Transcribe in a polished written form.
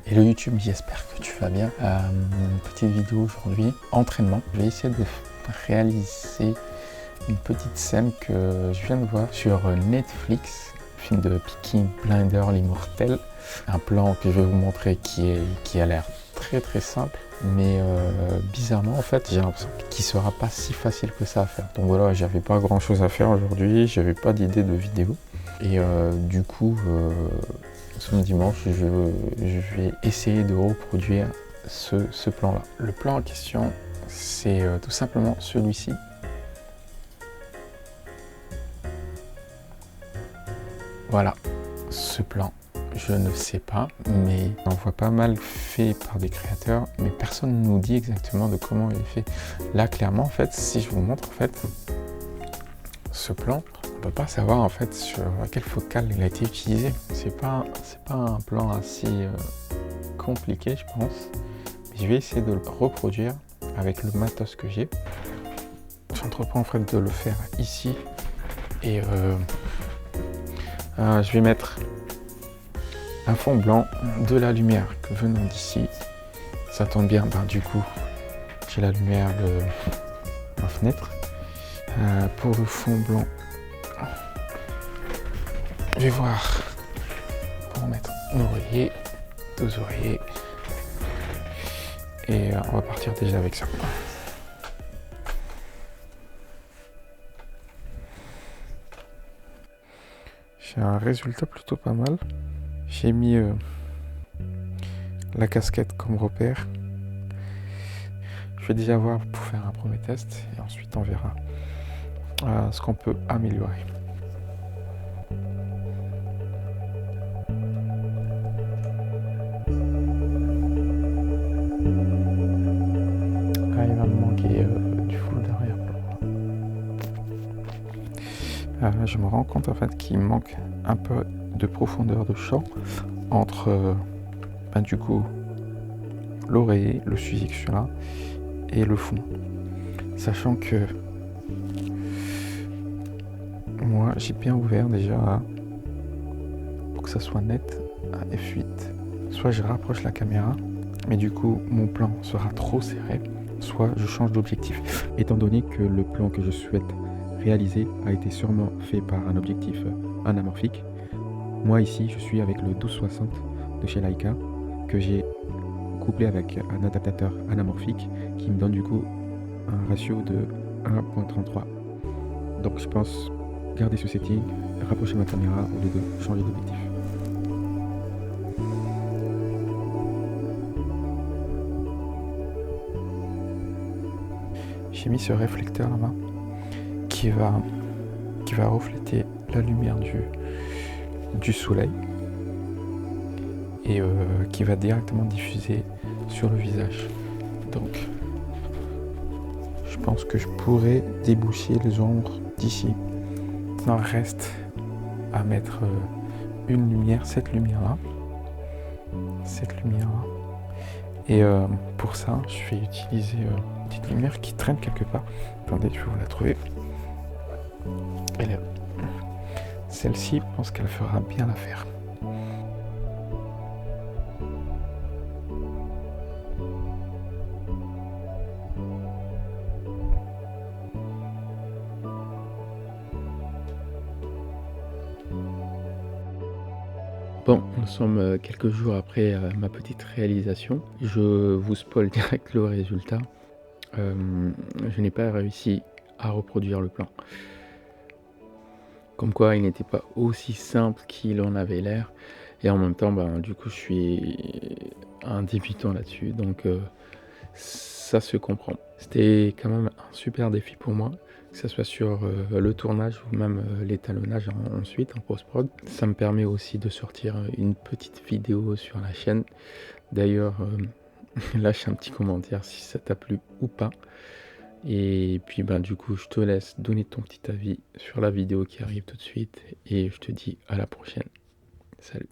Hello YouTube, j'espère que tu vas bien. Une petite vidéo aujourd'hui, entraînement. Je vais essayer de réaliser une petite scène que je viens de voir sur Netflix, film de Peaky Blinders l'immortel. Un plan que je vais vous montrer qui a l'air très simple, mais bizarrement en fait j'ai l'impression qu'il sera pas si facile que ça à faire. Donc voilà, j'avais pas grand chose à faire aujourd'hui, j'avais pas d'idée de vidéo et du coup ce dimanche je vais essayer de reproduire ce plan là. Le plan en question c'est tout simplement celui-ci. Voilà, ce plan. Je ne sais pas, mais on voit pas mal fait par des créateurs, mais personne ne nous dit exactement de comment il est fait. Là, clairement, en fait, si je vous montre, en fait, ce plan, on peut pas savoir, en fait, sur quelle focale il a été utilisé. C'est pas un plan assez compliqué, je pense. Mais je vais essayer de le reproduire avec le matos que j'ai. J'entreprends, en fait, de le faire ici. Et je vais mettre un fond blanc, de la lumière venant d'ici. Ça tombe bien, du coup j'ai la lumière de ma fenêtre. Pour le fond blanc, je vais voir pour mettre un oreiller, 2 oreillers, et on va partir déjà avec ça. J'ai un résultat plutôt pas mal. J'ai mis la casquette comme repère. Je vais déjà voir pour faire un premier test et ensuite on verra ce qu'on peut améliorer. Il va me manquer du full d'arrière-plan. Je me rends compte en fait qu'il manque un peu de profondeur de champ entre du coup l'oreiller, le sujet que je suis là, et le fond. Sachant que moi j'ai bien ouvert déjà pour que ça soit net à F8. Soit je rapproche la caméra, mais du coup mon plan sera trop serré, soit je change d'objectif. Étant donné que le plan que je souhaite réaliser a été sûrement fait par un objectif anamorphique, moi ici je suis avec le 12-60 de chez Leica que j'ai couplé avec un adaptateur anamorphique qui me donne du coup un ratio de 1.33. Donc je pense garder ce setting, rapprocher ma caméra au lieu de changer d'objectif. J'ai mis ce réflecteur là-bas qui va refléter la lumière du soleil et qui va directement diffuser sur le visage. Donc je pense que je pourrais déboucher les ombres d'ici. Il reste à mettre une lumière, cette lumière là, et pour ça je vais utiliser une petite lumière qui traîne quelque part. Attendez, je vais vous la trouver. Elle est... Celle-ci, je pense qu'elle fera bien l'affaire. Bon, nous sommes quelques jours après ma petite réalisation. Je vous spoil direct le résultat. Je n'ai pas réussi à reproduire le plan. Comme quoi, il n'était pas aussi simple qu'il en avait l'air. Et en même temps, du coup, je suis un débutant là-dessus. Donc, ça se comprend. C'était quand même un super défi pour moi, que ce soit sur le tournage ou même l'étalonnage ensuite en post-prod. Ça me permet aussi de sortir une petite vidéo sur la chaîne. D'ailleurs, lâche un petit commentaire si ça t'a plu ou pas. Et puis du coup, je te laisse donner ton petit avis sur la vidéo qui arrive tout de suite. Et je te dis à la prochaine. Salut.